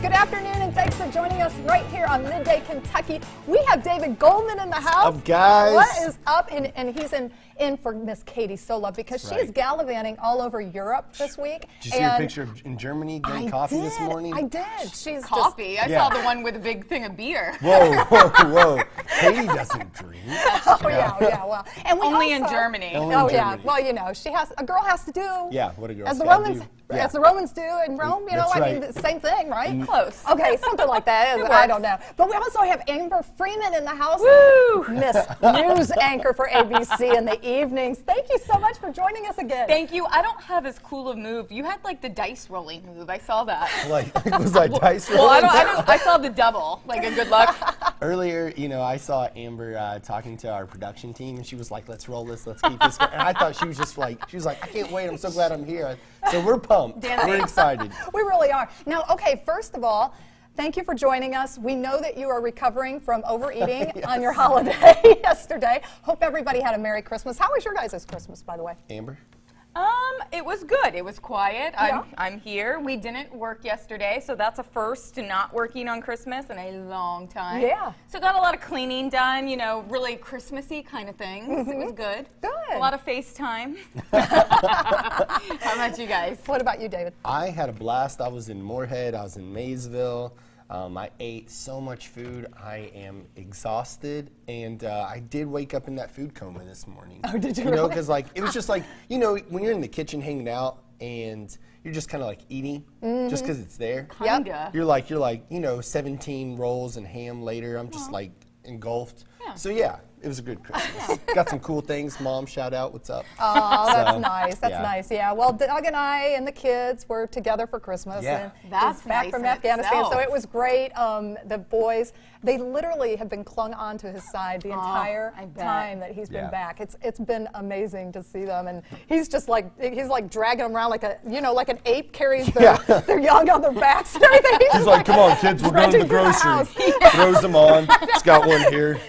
Good afternoon, and thanks for joining us right here on Midday Kentucky. We have David Goldman in the house. Up, guys? What is up? And he's in for Miss Katie Sola because she is gallivanting all over Europe this week. Did you see her picture in Germany getting coffee this morning? I did. She's coffee. I saw the one with a big thing of beer. Whoa, whoa, whoa! Katie doesn't drink. Oh yeah. Well, and we only also, in Germany. Oh yeah. Well, you know, a girl has to do. Yeah, what a girl. As the Romans. Yeah. As the Romans do in Rome, you know, That's I mean, the same thing, right? Close. Okay, something like that. I don't know. But we also have Amber Freeman in the house. Woo! Miss News Anchor for ABC in the evenings. Thank you so much for joining us again. Thank you. I don't have as cool a move. You had like the dice rolling move. I saw that. Like, was I dice rolling? Well, I saw the double, like a good luck. Earlier, you know, I saw Amber talking to our production team, and she was like, let's roll this, let's keep this going. And I thought she was just like, I can't wait, I'm so glad I'm here. So we're pumped. We're excited. We really are. Now, okay, first of all, thank you for joining us. We know that you are recovering from overeating on your holiday yesterday. Hope everybody had a Merry Christmas. How was your guys' Christmas, by the way? Amber? It was good. It was quiet. Yeah. I'm here. We didn't work yesterday, so that's a first to not working on Christmas in a long time. Yeah. So got a lot of cleaning done, you know, really Christmassy kind of things. It was good. Good. A lot of FaceTime. How about you guys? What about you, David? I had a blast. I was in Moorhead. I was in Maysville. I ate so much food. I am exhausted, and I did wake up in that food coma this morning. Oh, did you You know, really? because like it was just like, you know, when you're in the kitchen hanging out and you're just kind of like eating just because it's there. Kinda. You're like, you know, 17 rolls and ham later. I'm just like engulfed. Yeah. So yeah, it was a good Christmas. Got some cool things. Mom, shout out. What's up? Oh, that's So, nice. That's yeah. nice. Yeah. Well, Doug and I and the kids were together for Christmas. Yeah. And That's he's back nice from in Afghanistan, itself. so it was great. The boys, they literally have been clung onto his side the entire I bet. time that he's been Yeah. back. It's been amazing to see them, and he's just like dragging them around like like an ape carries their young on their backs and everything. He's like, come on, kids, we're going to the grocery. Throws them on. He's got one here.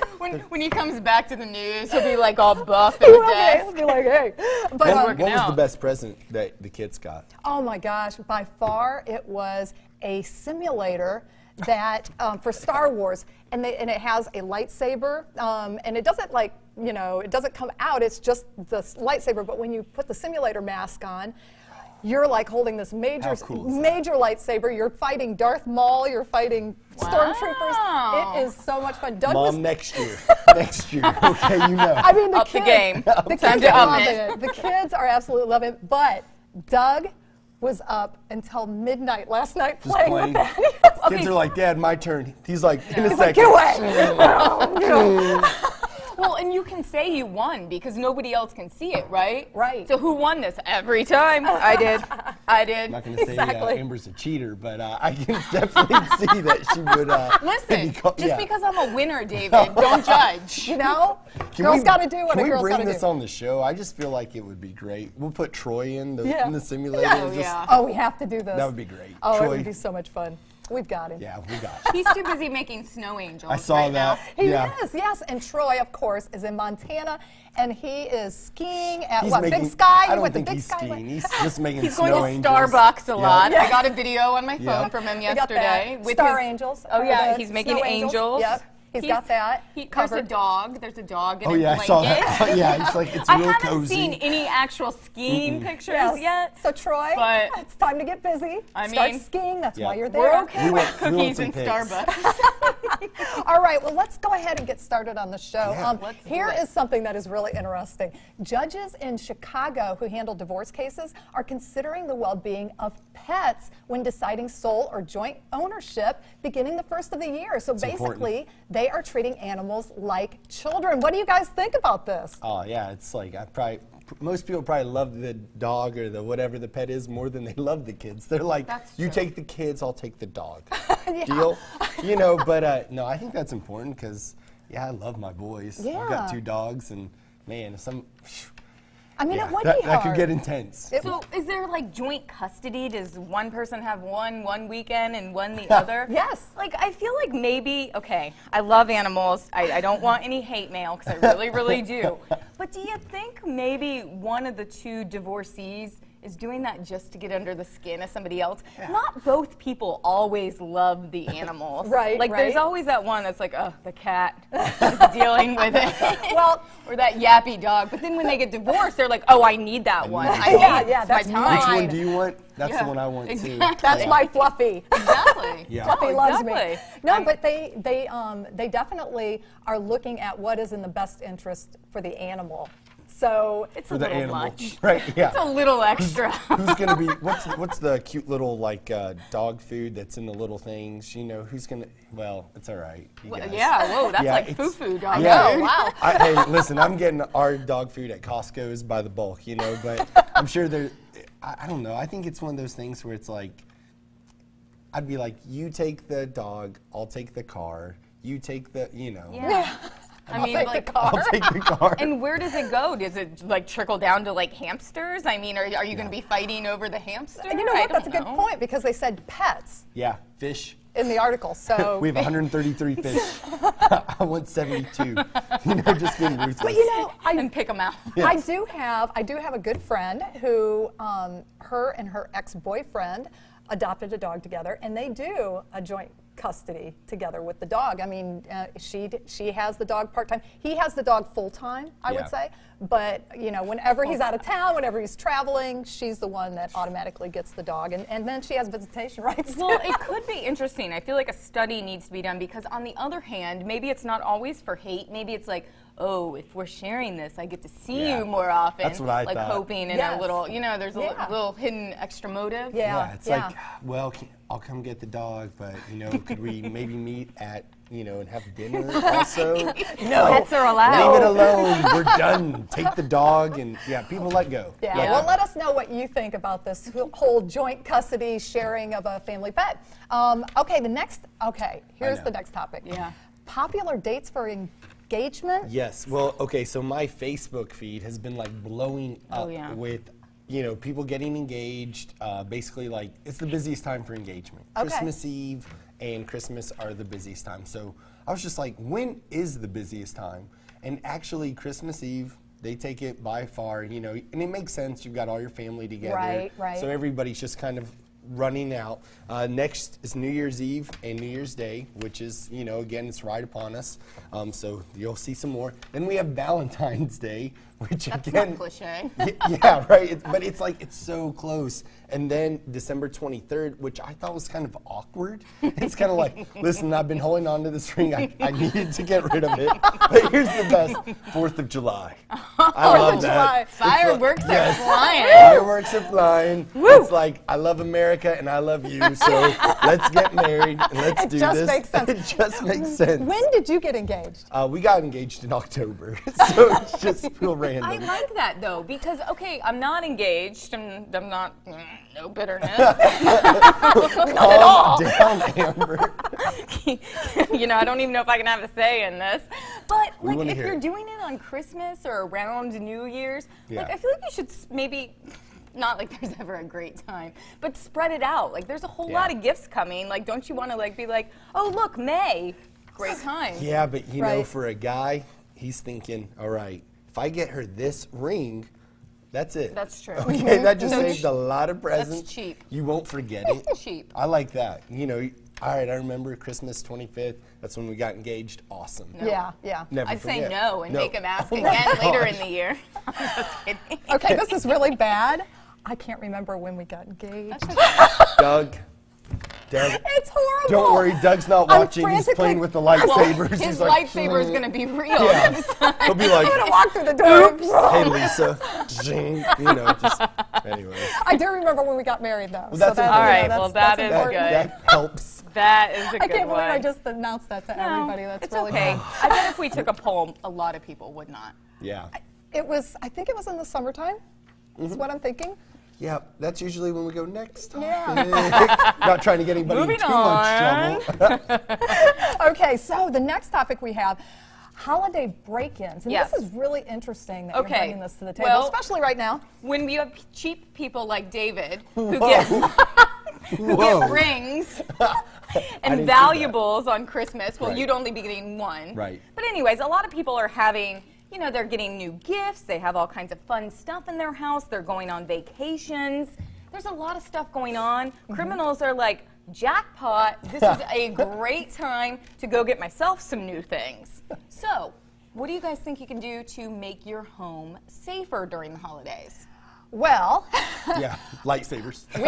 When he comes back to the news, he'll be like all buff at the desk. He'll be like, hey. But, What was out. the best present that the kids got? oh my gosh, by far it was a simulator that for Star Wars, and it has a lightsaber, and it doesn't it doesn't come out, it's just the lightsaber, but when you put the simulator mask on, you're like holding this major lightsaber. You're fighting Darth Maul. You're fighting stormtroopers. It is so much fun. Doug Mom, next year. Next year. Okay, you know. I mean, Up the game. The Time kids to are up loving it. it. The kids are absolutely loving it. But Doug was up until midnight last night Just playing playing. with that. Kids are like, Dad, my turn. He's like, in a He's like, second. get away. Well, and you can say you won because nobody else can see it, right? Right. So who won this? Every time. I did. I did. I'm not going to say Exactly. Amber's a cheater, but I can definitely see that she would. Listen, be just because I'm a winner, David, don't judge. You know, Can girls we- got to do what a Can we girl's got bring to this do. on the show? I just feel like it would be great. We'll put Troy in the simulator. Yeah. Just- yeah. Oh, we have to do this. That would be great. Oh, Troy, it would be so much fun. We've got him. yeah, we got it. He's too busy making snow angels. I saw right that. Now. He Yeah. is, yes. And Troy, of course, is in Montana, and he is skiing at He's Big making- Sky. I He don't went to think Big he's Sky. skiing. He's just making He's snow going to angels. Starbucks a lot. Yeah. I got a video on my phone Yeah. from him We got yesterday. that. With Star his, Angels. Oh yeah, the he's making snow angels. Yep. He's got that There's a covered. dog. There's a dog in Oh a yeah, I blanket. saw that. Yeah, it's like it's I real haven't cozy. seen any actual skiing pictures Yes. yet. So Troy, But- it's time to get busy. I Start mean, skiing. That's Yeah. why you're there. We're okay We with want- we want cookies some and pics. Starbucks. All right, well, let's go ahead and get started on the show. Yeah. Let's do Here it. is something that is really interesting. Judges in Chicago who handle divorce cases are considering the well-being of pets when deciding sole or joint ownership beginning the first of the year. So basically, they are treating animals like children. What do you guys think about this? Oh yeah, it's like most people probably love the dog or the whatever the pet is more than they love the kids. They're like, That's you true. take the kids, I'll take the dog. Deal? You know, but no, I think that's important because I love my boys. I've Yeah. got 2 dogs, and man, I mean, yeah, it would that be hard. could get intense. So is there like joint custody? Does one person have one weekend and one the other? Yes. Like I feel like maybe, okay, I love animals. I don't want any hate mail because I really, really do. But do you think maybe one of the 2 divorcees is doing that just to get under the skin of somebody else. Not both people always love the animals. Right, Like right. there's always that one that's like, oh, the cat is dealing with it. Well, or that yappy dog. But then when they get divorced, they're like, oh, I need that one. I need yeah, that's my mine. Which time. one do you want? That's the one I want too. That's my Fluffy. Exactly. Yeah. Fluffy Oh, loves exactly. me. No, but they definitely are looking at what is in the best interest for the animal. So It's For a the little animal. much. Right, yeah. It's a little extra. Who's gonna be? What's the cute little like dog food that's in the little things? You know, who's gonna? Well, it's all right. You guys. Yeah, whoa, that's Yeah, like it's- foo-foo dog. Yeah. food. wow. Hey, listen, I'm getting our dog food at Costco's by the bulk, you know, but I'm sure there. I don't know. I think it's one of those things where it's like, I'd be like, you take the dog, I'll take the car. You take the, you know. Yeah. I mean, take like, the car. I'll take the car. and where does it go? Does it like trickle down to like hamsters? I mean, are you going to be fighting over the hamster? And you know I what? That's a don't good know. point because they said pets Yeah, fish. in the article. So We have 133 fish. I want 72. You know, just being ruthless. But you know, And pick them out. I do have a good friend who, her and her ex-boyfriend adopted a dog together, and they do a joint custody together with the dog. I mean, she has the dog part-time. He has the dog full-time, I Yeah. would say. But, you know, whenever he's out of town, whenever he's traveling, she's the one that automatically gets the dog. And then she has visitation rights. Well, it could be interesting. I feel like a study needs to be done because, on the other hand, maybe it's not always for hate. Maybe it's like, oh, if we're sharing this, I get to see Yeah. you more often. That's what I like thought. hoping in Yes. a little, you know, there's a Yeah. little hidden extra motive. Yeah. It's like, well, I'll come get the dog, but, you know, could we maybe meet at, you know, and have dinner also? No, pets are allowed. Leave it alone. We're done. Take the dog, and yeah, people let go. Yeah. Yeah. Well, let us know what you think about this whole joint custody sharing of a family pet. Here's know. the next topic. Yeah. Popular dates for engagement. Yes. Well, okay. So my Facebook feed has been like blowing up yeah. with, you know, people getting engaged. Basically, like it's the busiest time for engagement. Okay. Christmas Eve and Christmas are the busiest time. So I was just like, when is the busiest time? And actually, Christmas Eve, they take it by far. You know, and it makes sense. You've got all your family together. Right, right. So everybody's just kind of running out. Next is New Year's Eve and New Year's Day, which is, you know, again, it's right upon us. So you'll see some more. Then we have Valentine's Day, which That's again, not cliche. yeah, right. But it's like it's so close. And then December 23rd, which I thought was kind of awkward. It's kind of like, listen, I've been holding on to this ring. I needed to get rid of it. But here's the best: 4th of July. I love July. that. Fireworks It's like- are flying. Fireworks are flying. It's like I love America and I love you. So let's get married and let's do just this. makes sense. It just makes sense. When did you get engaged? We got engaged in October, so it's just real random. I like that though because okay, I'm not engaged. I'm not no bitterness. Calm down, Amber. You know, I don't even know if I can have a say in this. But We like, wanna if hear you're it. doing it on Christmas or around New Year's, Yeah. like I feel like you should maybe. Not like there's ever a great time, but spread it out. Like there's a whole Yeah. lot of gifts coming. Like don't you want to like be like, oh look, May, great time. Yeah, but you know, Right. for a guy, he's thinking, all right, if I get her this ring, that's it. That's true. Okay, that just So saved a lot of presents. cheap. You won't forget it. Cheap. I like that. You know, all right, I remember Christmas 25th. That's when we got engaged. Awesome. Yeah, yeah. Never I'd say forget. no and make him ask Oh my again later gosh. in the year. I'm just kidding. Okay, this is really bad. I can't remember when we got engaged. Doug. It's horrible. Don't worry, Doug's not I'm watching. He's frantically- playing with the lightsabers. His He's like, lightsaber is going to be real. Yeah. He'll be like, I'm gonna walk through the door. hey, Lisa. Zing. You know, just, anyway. I do remember when we got married, though. Well, that's so that, important. All right, that's- well, that that's is important. good. That helps. That is a I good can't believe one. I just announced that to everybody. That's it's really okay. cool. I bet if we took a poll, a lot of people would not. Yeah. I think it was in the summertime. Is what I'm thinking. Yeah, that's usually when we go next. Yeah. Not trying to get anybody Moving in too much trouble. Okay, so the next topic we have. Holiday break-ins, and Yes. this is really interesting that Okay, you're bringing this to the table, well- especially right now. When you have cheap people like David who Whoa. get Whoa. rings I and didn't see valuables on Christmas, well, Right. you'd only be getting one. Right. But anyways, a lot of people are having you know, they're getting new gifts. They have all kinds of fun stuff in their house. They're going on vacations. There's a lot of stuff going on. Criminals are like, jackpot, this is a great time to go get myself some new things. So, what do you guys think you can do to make your home safer during the holidays? Well, Yeah, lightsabers. we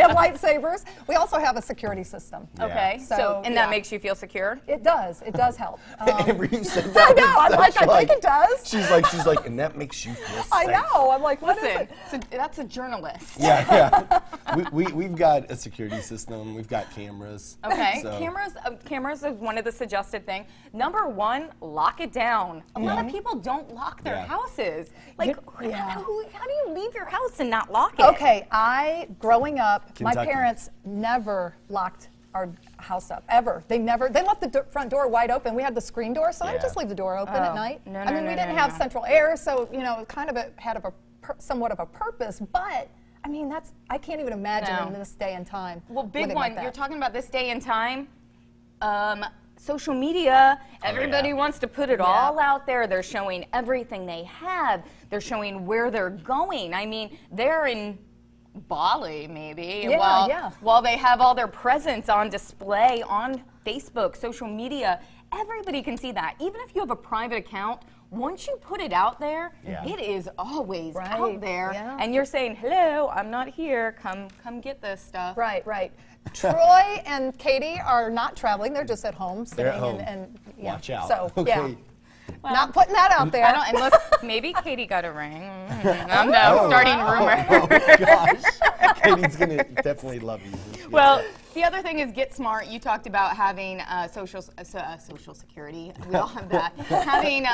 have lightsabers. We also have a security system. Yeah. Okay, So, and yeah. that makes you feel secure? It does help. Amber, you said that. I know, I'm with like, such, I think it does. She's like, and that makes you feel safe. I know, I'm like, what is Listen, it? so that's a journalist. Yeah. We've got a security system. We've got cameras. Okay, So- cameras is one of the suggested things. Number one, lock it down. A lot of people don't lock their Yeah. houses. Like, Yeah. how do you leave your house and not lock it? Okay, growing up, my Kentucky. parents never locked our house up, ever. They left the front door wide open. We had the screen door, so I Yeah. just leave the door open at night. No, I mean, no, we no, didn't no, have no. central air, so, you know, it kind of had somewhat of a purpose, but, I mean, I can't even imagine No. in this day and time. Well, big living one. like that. You're talking about this day and time. Social media, everybody yeah. wants to put it all out there. They're showing everything they have. They're showing where they're going. I mean, they're in Bali, maybe, Yeah, while they have all their presents on display on Facebook, social media. Everybody can see that. Even if you have a private account, once you put it out there, Yeah. it is always Right, out there. yeah. And you're saying, hello, I'm not here. Come get this stuff. Right. Troy and Katie are not traveling. They're just at home. They're at sitting home. And yeah. Watch out. So, Okay. yeah. Not putting that out there. I don't, unless maybe Katie got a ring. I'm no, starting rumor. Oh gosh. Katie's gonna definitely love you. Well, the other thing is get smart. You talked about having social security. We all have that. Having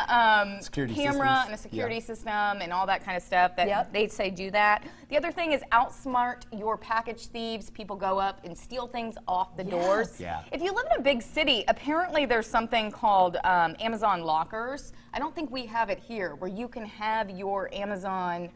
Security camera systems. and a security Yeah. system and all that kind of stuff. That Yep. they'd say do that. The other thing is outsmart your package thieves. People go up and steal things off the doors. Yeah. If you live in a big city, apparently there's something called Amazon lockers. I don't think we have it here, where you can have your Amazon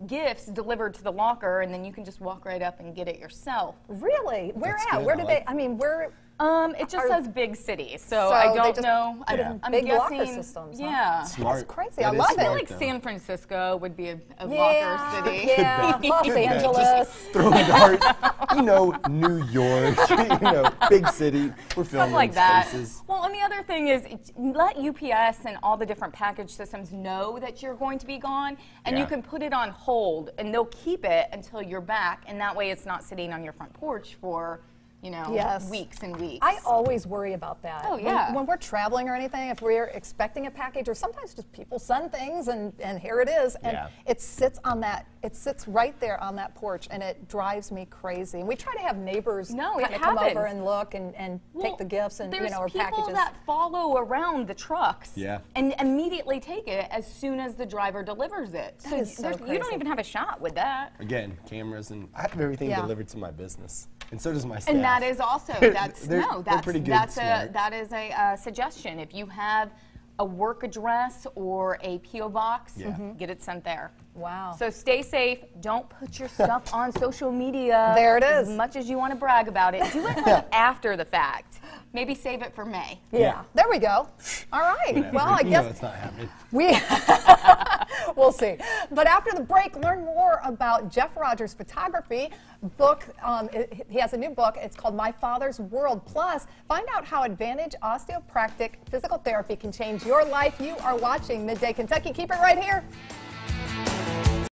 gifts delivered to the locker, and then you can just walk right up and get it yourself. Really? Where That's at? good. Where I do like they? I mean, where? It just says big cities, so So I they don't just know. put it Yeah. in I'm big guessing, locker systems, huh? Yeah. Smart. That's crazy. That I is love I feel it. like though. San Francisco would be a Yeah, locker city. yeah. Los Could be. Angeles. Throwing darts. You know, New York. You know, big city. We're Stuff filming like that. spaces. Well, and the other thing is let UPS and all the different package systems know that you're going to be gone, and you Yeah. can put it on hold, and they'll keep it until you're back, and that way it's not sitting on your front porch for, you know, Yes. weeks and weeks. I always worry about that. Oh, yeah. When we're traveling or anything, if we're expecting a package, or sometimes just people send things and here it is, and Yeah. it sits right there on that porch, and it drives me crazy. And we try to have neighbors No, it kind of come over happens. and look and Well, take the gifts and there's or people packages. that follow around the trucks Yeah. and immediately take it as soon as the driver delivers it. That is so you don't crazy. even have a shot with that. Again, cameras, and I have everything Yeah. delivered to my business, and so does my staff. And that is also They're pretty good, smart. that is a suggestion. If you have a work address or a PO box, Yeah. get it sent there. Wow. So stay safe. Don't put your stuff on social media. There it is. As much as you want to brag about it, do it like after the fact. Maybe save it for May. yeah. There we go. All right. Whatever. Well, I You guess know it's not happening. we'll see. But after the break, learn more about Jeff Rogers' photography book. He has a new book. It's called My Father's World. Plus, find out how Advantage Osteopactic Physical Therapy can change your life. You are watching Midday Kentucky. Keep it right here.